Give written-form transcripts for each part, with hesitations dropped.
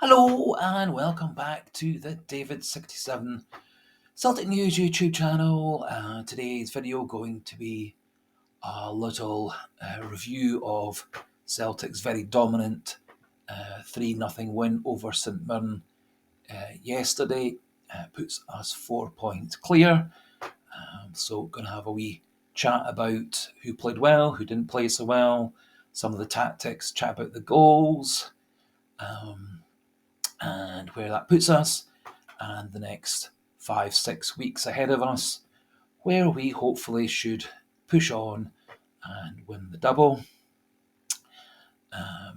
Hello and welcome back to the David67 Celtic News YouTube channel. Today's video going to be a little review of Celtic's very dominant 3-0 win over St Mirren yesterday. Puts us 4 points clear. So going to have a wee chat about who played well, who didn't play so well, some of the tactics, chat about the goals. And where that puts us, and the next 5-6 weeks ahead of us, where we hopefully should push on and win the double.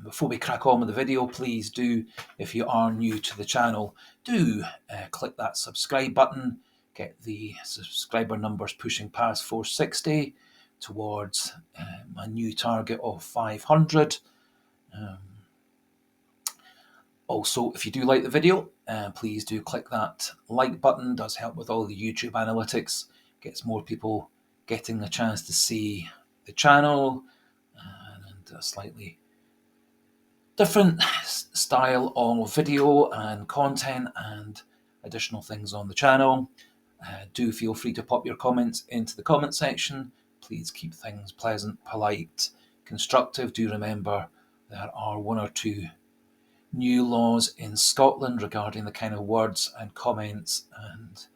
Before we crack on with the video, please do, if you are new to the channel, do click that subscribe button, get the subscriber numbers pushing past 460 towards my new target of 500. Also, if you do like the video, please do click that like button. It does help with all the YouTube analytics, gets more people getting a chance to see the channel, and a slightly different style of video and content and additional things on the channel. Do feel free to pop your comments into the comment section. Please keep things pleasant, polite, constructive. Do remember there are one or two new laws in Scotland regarding the kind of words and comments and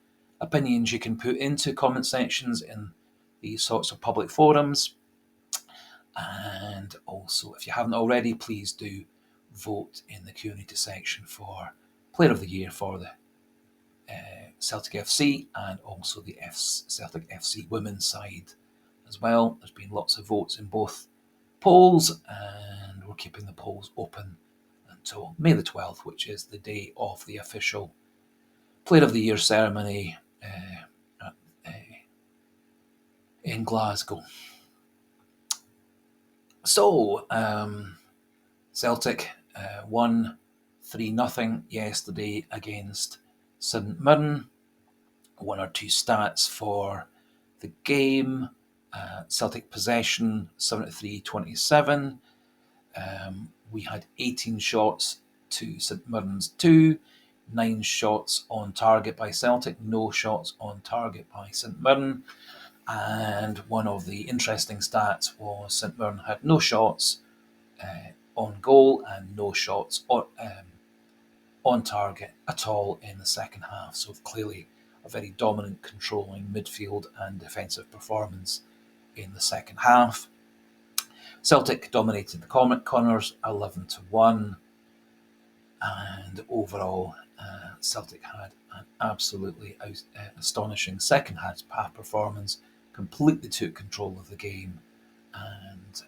opinions you can put into comment sections in these sorts of public forums. And also, if you haven't already, please do vote in the Q&A section for Player of the Year for the Celtic FC and also the Celtic FC women's side as well. There's been lots of votes in both polls, and we're keeping the polls open until May the 12th, which is the day of the official Player of the Year ceremony in Glasgow. So, Celtic won 3-0 yesterday against St Mirren. One or two stats for the game. Celtic possession 73-27. We had 18 shots to St Mirren's 2, 9 shots on target by Celtic, no shots on target by St Mirren. And one of the interesting stats was St Mirren had no shots on goal and no shots on target at all in the second half. So clearly a very dominant, controlling midfield and defensive performance in the second half. Celtic dominated the corners 11-1, and overall Celtic had an absolutely astonishing second half performance, completely took control of the game and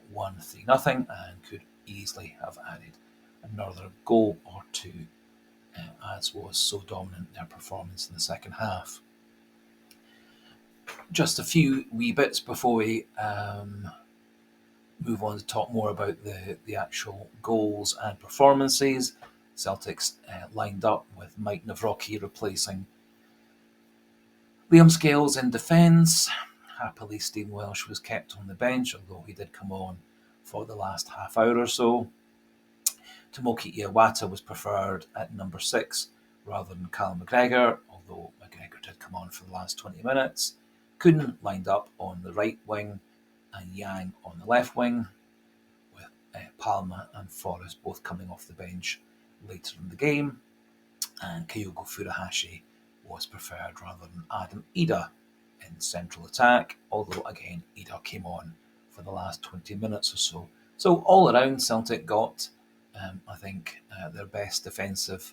won 3-0 and could easily have added another goal or two, as was so dominant their performance in the second half. Just a few wee bits before we move on to talk more about the actual goals and performances. Celtics lined up with Mike Nawrocki replacing Liam Scales in defence. Happily, Stephen Welsh was kept on the bench, although he did come on for the last half hour or so. Tomoki Iwata was preferred at number 6 rather than Callum McGregor, although McGregor did come on for the last 20 minutes. Kuhn lined up on the right wing and Yang on the left wing, with Palma and Forrest both coming off the bench later in the game. And Kyogo Furuhashi was preferred rather than Adam Ida in central attack, although again Ida came on for the last 20 minutes or so. So all around Celtic got, I think, their best defensive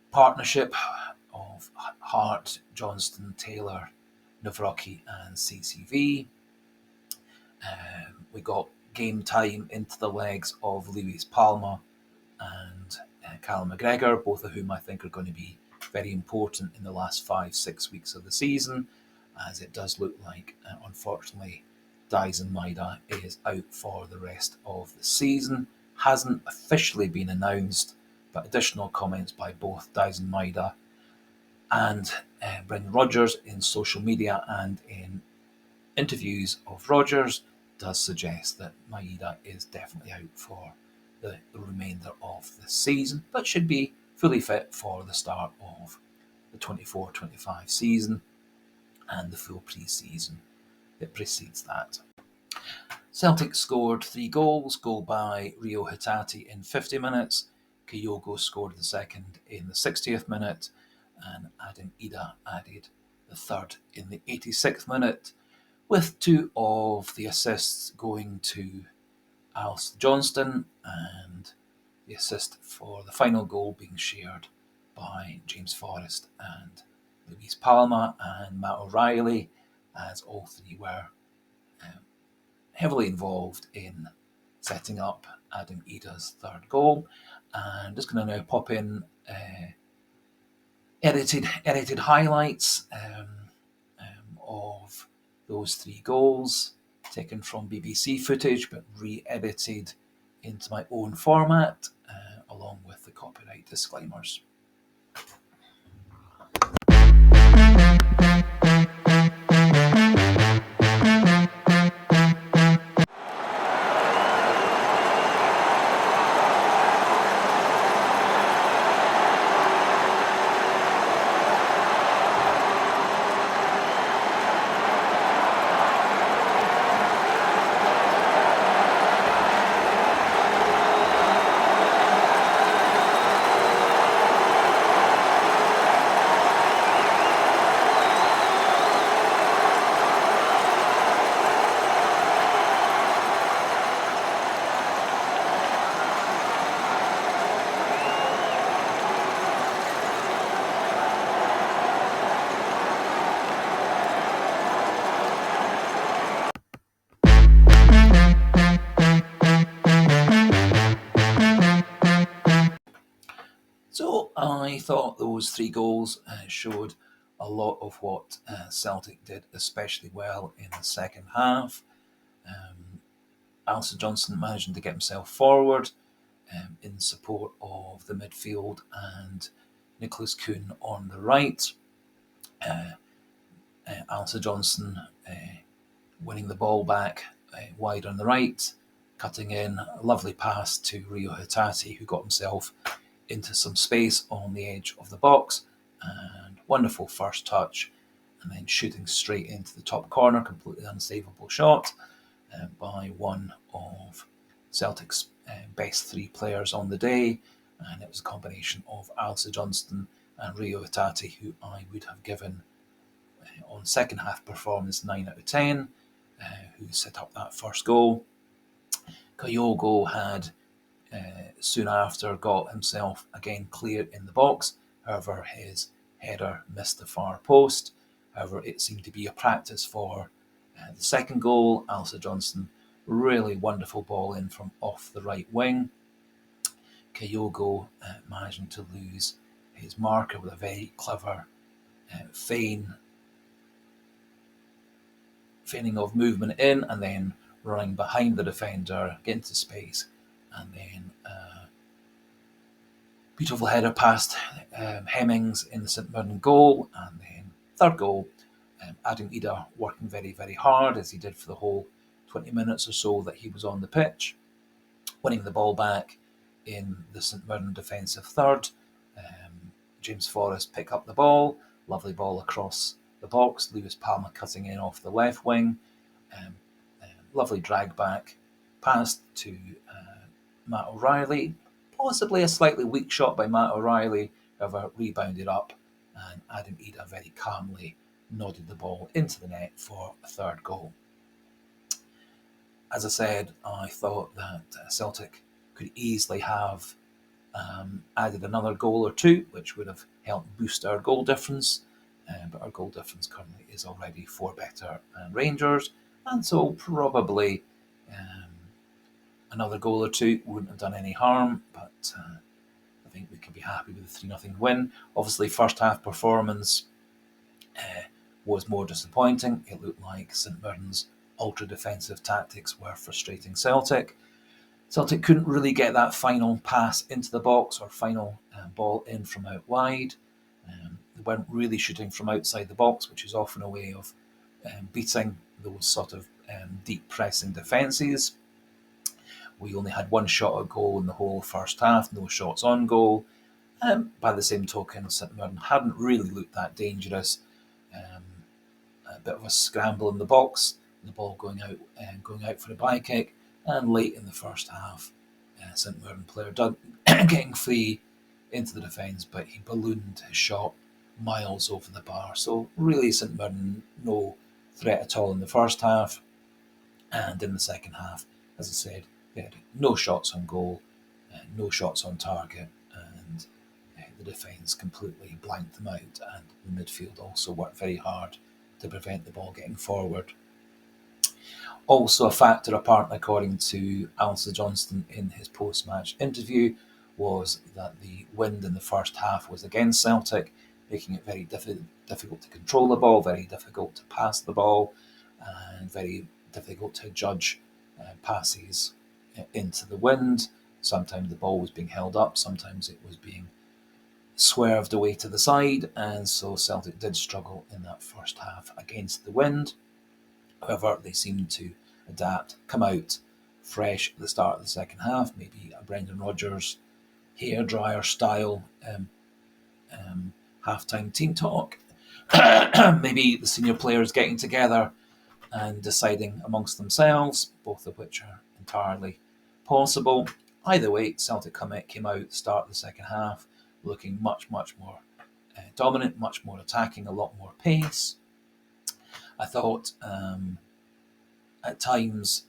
partnership of Hart, Johnston, Taylor, Nawrocki and CCV. We got game time into the legs of Lewis Palma and Callum McGregor, both of whom I think are going to be very important in the last 5-6 weeks of the season, as it does look like, unfortunately, Dyson Maeda is out for the rest of the season. Hasn't officially been announced, but additional comments by both Dyson Maeda and Brendan Rodgers in social media and in interviews of Rodgers does suggest that Maeda is definitely out for the remainder of the season, but should be fully fit for the start of the 24-25 season and the full pre-season that precedes that. Celtic scored 3 goals, goal by Rio Hatate in 50 minutes. Kyogo scored the second in the 60th minute, and Adam Ida added the third in the 86th minute, with 2 of the assists going to Alistair Johnston, and the assist for the final goal being shared by James Forrest and Luis Palma and Matt O'Reilly, as all 3 were heavily involved in setting up Adam Ida's third goal. And just going to now pop in edited highlights of those 3 goals, taken from BBC footage but re-edited into my own format, along with the copyright disclaimers. So I thought those 3 goals showed a lot of what Celtic did especially well in the second half. Alistair Johnston managing to get himself forward in support of the midfield and Nicholas Kuhn on the right. Alistair Johnston winning the ball back wide on the right, cutting in a lovely pass to Rio Hatate, who got himself into some space on the edge of the box, and wonderful first touch, and then shooting straight into the top corner, completely unsavable shot by one of Celtic's best 3 players on the day, and it was a combination of Alistair Johnston and Rio Hatate, who I would have given on second half performance 9 out of 10, who set up that first goal. Kyogo had soon after got himself again clear in the box. However, his header missed the far post. However, it seemed to be a practice for the second goal. Alistair Johnston, really wonderful ball in from off the right wing. Kyogo managing to lose his marker with a very clever feigning of movement in, and then running behind the defender, get into space, and then beautiful header past Hemmings in the St Mirren goal, and then third goal, Adam Ida working very, very hard, as he did for the whole 20 minutes or so that he was on the pitch, winning the ball back in the St Mirren defensive third. James Forrest pick up the ball, lovely ball across the box, Lewis Palma cutting in off the left wing, lovely drag back pass to Matt O'Reilly, possibly a slightly weak shot by Matt O'Reilly, however rebounded up, and Adam Ida very calmly nodded the ball into the net for a third goal. As I said, I thought that Celtic could easily have added another goal or 2, which would have helped boost our goal difference, but our goal difference currently is already 4 better than Rangers, and so probably another goal or 2 wouldn't have done any harm, but I think we can be happy with the 3-0 win. Obviously, first half performance was more disappointing. It looked like St Mirren's ultra-defensive tactics were frustrating Celtic. Celtic couldn't really get that final pass into the box or final ball in from out wide. They weren't really shooting from outside the box, which is often a way of beating those sort of deep pressing defences. We only had one shot at goal in the whole first half, no shots on goal. By the same token, St Mirren hadn't really looked that dangerous. A bit of a scramble in the box, the ball going out for a by kick, and late in the first half, St Mirren player Doug getting free into the defence, but he ballooned his shot miles over the bar. So really, St Mirren no threat at all in the first half, and in the second half, as I said, they had no shots on goal, no shots on target, and the defence completely blanked them out, and the midfield also worked very hard to prevent the ball getting forward. Also a factor, apparently, according to Alistair Johnston in his post-match interview, was that the wind in the first half was against Celtic, making it very difficult to control the ball, very difficult to pass the ball, and very difficult to judge passes into the wind. Sometimes the ball was being held up, sometimes it was being swerved away to the side, and so Celtic did struggle in that first half against the wind. However, they seemed to adapt, come out fresh at the start of the second half, maybe a Brendan Rodgers hairdryer style halftime team talk. Maybe the senior players getting together and deciding amongst themselves, both of which are entirely possible. Either way, Celtic came out at the start of the second half looking much more dominant, much more attacking, a lot more pace. I thought at times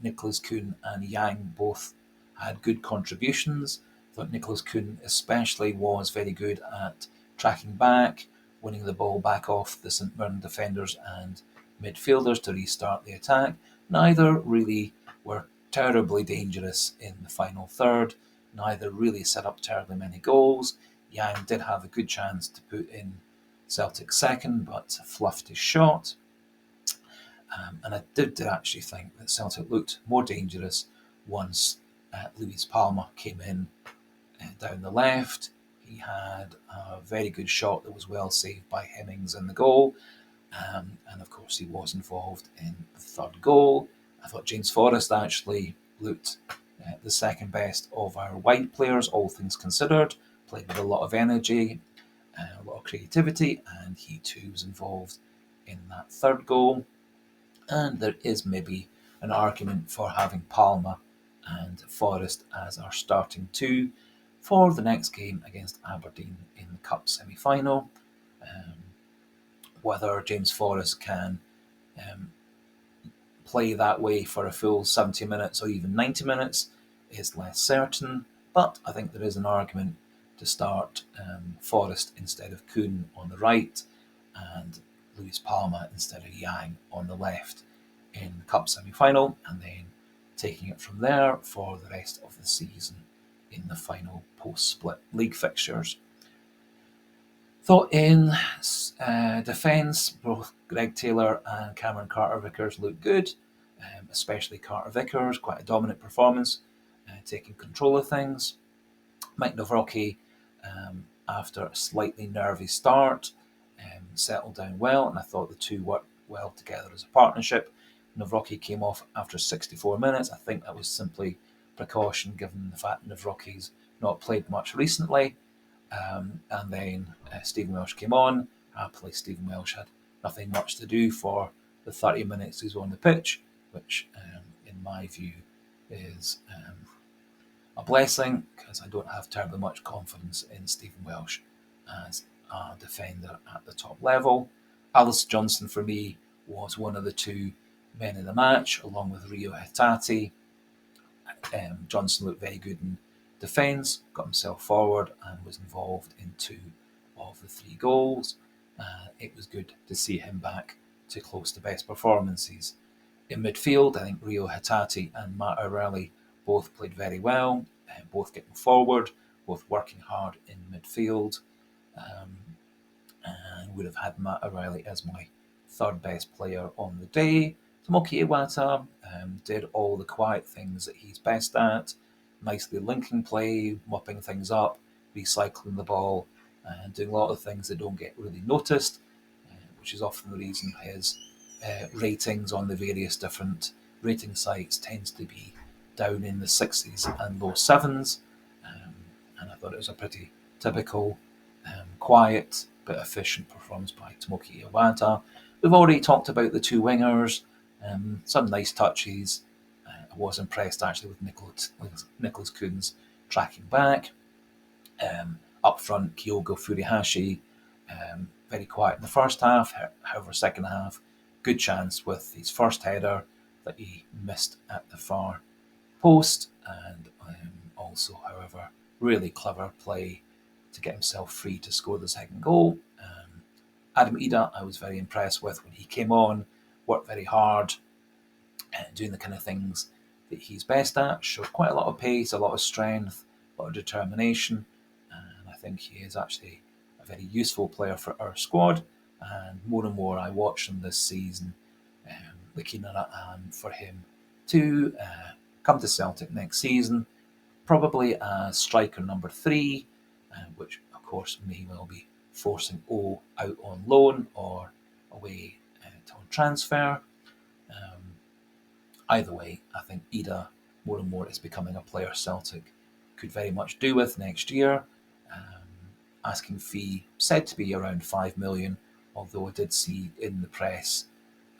Nicholas Kuhn and Yang both had good contributions. I thought Nicholas Kuhn especially was very good at tracking back, winning the ball back off the St Mirren defenders and midfielders to restart the attack. Neither really were terribly dangerous in the final third. Neither really set up terribly many goals. Yang did have a good chance to put in Celtic's second, but fluffed his shot. And I did actually think that Celtic looked more dangerous once Luis Palma came in down the left. He had a very good shot that was well saved by Hemmings in the goal. And of course, he was involved in the third goal. I thought James Forrest actually looked the second best of our wide players, all things considered. Played with a lot of energy, a lot of creativity, and he too was involved in that third goal. And there is maybe an argument for having Palma and Forrest as our starting two for the next game against Aberdeen in the Cup semi-final. Whether James Forrest can play that way for a full 70 minutes or even 90 minutes is less certain, but I think there is an argument to start Forrest instead of Kuhn on the right and Luis Palma instead of Yang on the left in the Cup semi-final, and then taking it from there for the rest of the season in the final post-split league fixtures. Thought in defence, both Greg Taylor and Cameron Carter-Vickers looked good, especially Carter-Vickers, quite a dominant performance, taking control of things. Mike Nawrocki, after a slightly nervy start, settled down well, and I thought the two worked well together as a partnership. Nawrocki came off after 64 minutes. I think that was simply precaution given the fact Nawrocki's not played much recently. And then Stephen Welsh came on. Happily, Stephen Welsh had nothing much to do for the 30 minutes he was on the pitch, which, in my view, is a blessing because I don't have terribly much confidence in Stephen Welsh as a defender at the top level. Alistair Johnston, for me, was one of the two men in the match, along with Rio Hatate. Johnston looked very good in defence, got himself forward and was involved in two of the three goals. It was good to see him back to close to best performances. In midfield, I think Rio Hatate and Matt O'Reilly both played very well, both getting forward, both working hard in midfield. And would have had Matt O'Reilly as my third best player on the day. Tomoki Iwata did all the quiet things that he's best at, nicely linking play, mopping things up, recycling the ball, and doing a lot of things that don't get really noticed, which is often the reason his ratings on the various different rating sites tends to be down in the 60s and low 7s. And I thought it was a pretty typical, quiet but efficient performance by Tomoki Iwata. We've already talked about the two wingers, some nice touches. I was impressed actually with Nicholas Kuhn's tracking back. Up front, Kyogo Furuhashi, very quiet in the first half, however, second half, good chance with his first header that he missed at the far post, and also, however, really clever play to get himself free to score the second goal. Adam Ida, I was very impressed with when he came on, worked very hard, doing the kind of things that he's best at, showed quite a lot of pace, a lot of strength, a lot of determination, and I think he is actually a very useful player for our squad. And more I watch him this season, the keener I am for him to come to Celtic next season, probably as striker number 3, which of course may well be forcing O out on loan or away on transfer. Either way, I think Ida more is becoming a player Celtic could very much do with next year. Asking fee said to be around 5 million, although I did see in the press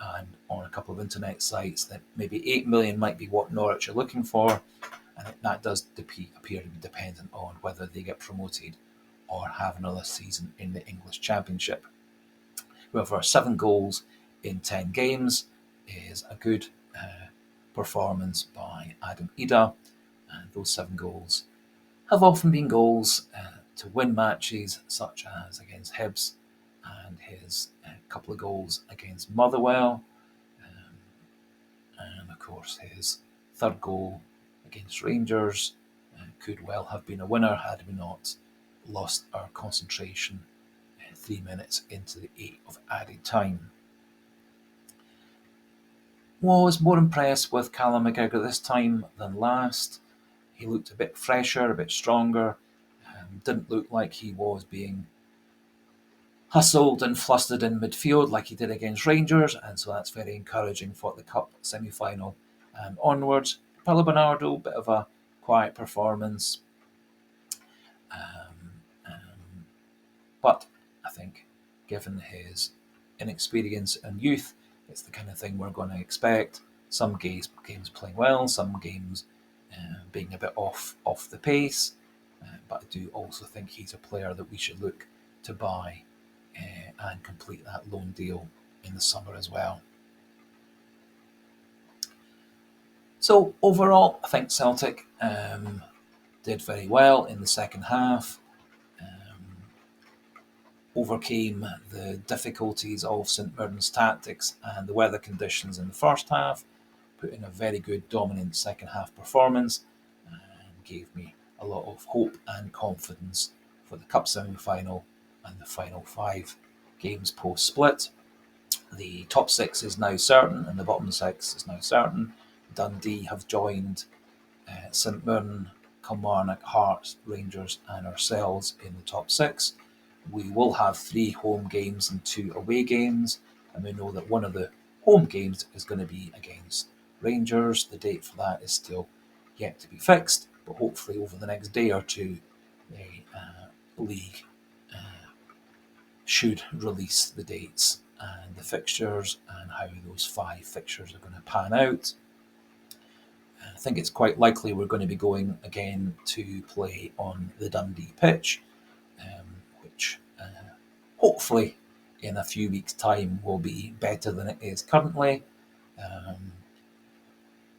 and on a couple of internet sites that maybe 8 million might be what Norwich are looking for, and that does appear to be dependent on whether they get promoted or have another season in the English Championship. However, 7 goals in 10 games is a good performance by Adam Ida, and those 7 goals have often been goals to win matches, such as against Hibs and his couple of goals against Motherwell, and of course his third goal against Rangers could well have been a winner had we not lost our concentration 3 minutes into the 8 of added time. Was more impressed with Callum McGregor this time than last. He looked a bit fresher, a bit stronger, didn't look like he was being hustled and flustered in midfield like he did against Rangers, and so that's very encouraging for the Cup semi-final and onwards. Paulo Bernardo, bit of a quiet performance, but I think given his inexperience and youth, it's the kind of thing we're going to expect. Some games playing well, some games being a bit off the pace, but I do also think he's a player that we should look to buy and complete that loan deal in the summer as well. So overall, I think Celtic did very well in the second half, overcame the difficulties of St Mirren's tactics and the weather conditions in the first half, put in a very good dominant second half performance, and gave me a lot of hope and confidence for the Cup semi-final and the final 5 games post-split. The top 6 is now certain and the bottom 6 is now certain. Dundee have joined St Mirren, Kilmarnock, Hearts, Rangers and ourselves in the top 6. We will have 3 home games and 2 away games, and we know that one of the home games is going to be against Rangers. The date for that is still yet to be fixed, but hopefully over the next day or two the league should release the dates and the fixtures and how those 5 fixtures are going to pan out. I think it's quite likely we're going to be going again to play on the Dundee pitch, which hopefully in a few weeks' time will be better than it is currently.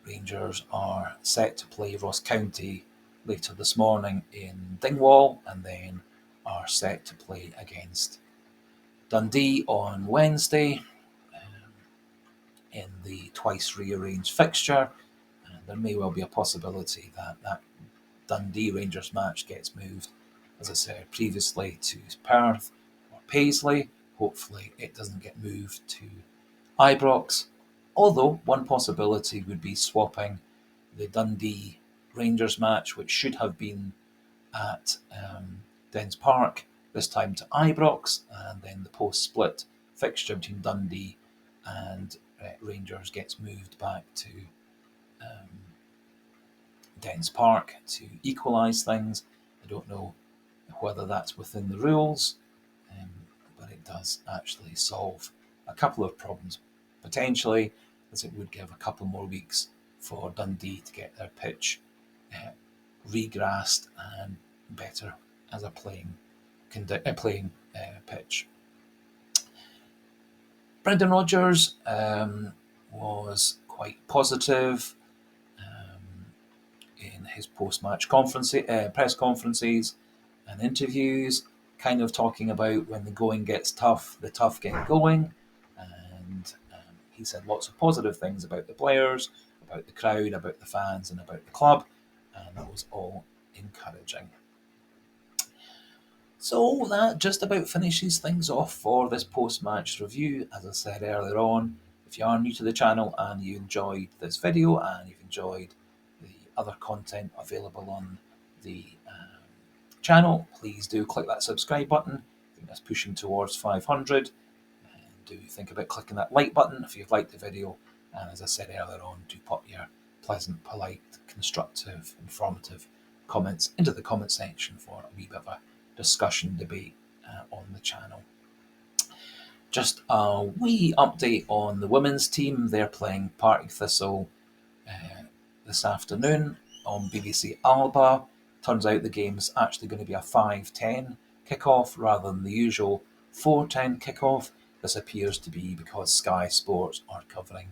Rangers are set to play Ross County later this morning in Dingwall, and then are set to play against Dundee on Wednesday in the twice rearranged fixture. And there may well be a possibility that Dundee Rangers match gets moved, as I said previously, to Perth or Paisley. Hopefully it doesn't get moved to Ibrox, although one possibility would be swapping the Dundee Rangers match, which should have been at Dens Park, this time to Ibrox, and then the post-split fixture between Dundee and Rangers gets moved back to Dens Park to equalise things. I don't know whether that's within the rules, um, but it does actually solve a couple of problems potentially, as it would give a couple more weeks for Dundee to get their pitch regrassed and better as a playing pitch. Brendan Rodgers was quite positive in his post-match press conferences and interviews, kind of talking about when the going gets tough, the tough get going. And he said lots of positive things about the players, about the crowd, about the fans, and about the club. And that was all encouraging. So that just about finishes things off for this post-match review. As I said earlier on, if you are new to the channel and you enjoyed this video and you've enjoyed the other content available on the channel, please do click that subscribe button. I think that's pushing towards 500. And do think about clicking that like button if you've liked the video. And as I said earlier on, do pop your pleasant, polite, constructive, informative comments into the comment section for a wee bit of a discussion debate on the channel. Just a wee update on the women's team. They're playing Partick Thistle this afternoon on BBC Alba. Turns out the game's actually going to be a 5:10 kickoff rather than the usual 4:10 kickoff. This appears to be because Sky Sports are covering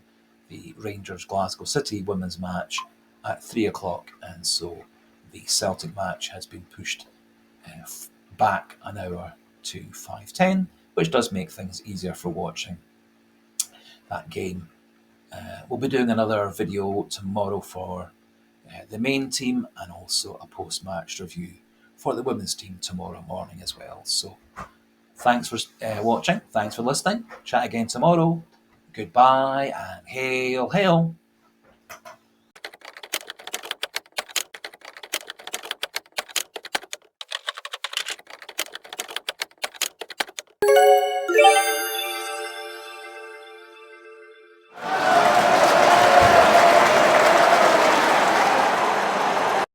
the Rangers Glasgow City women's match at 3 o'clock, and so the Celtic match has been pushed back an hour to 5:10, which does make things easier for watching that game. We'll be doing another video tomorrow for the main team and also a post-match review for the women's team tomorrow morning as well. So thanks for watching, thanks for listening, chat again tomorrow, goodbye and hail, hail.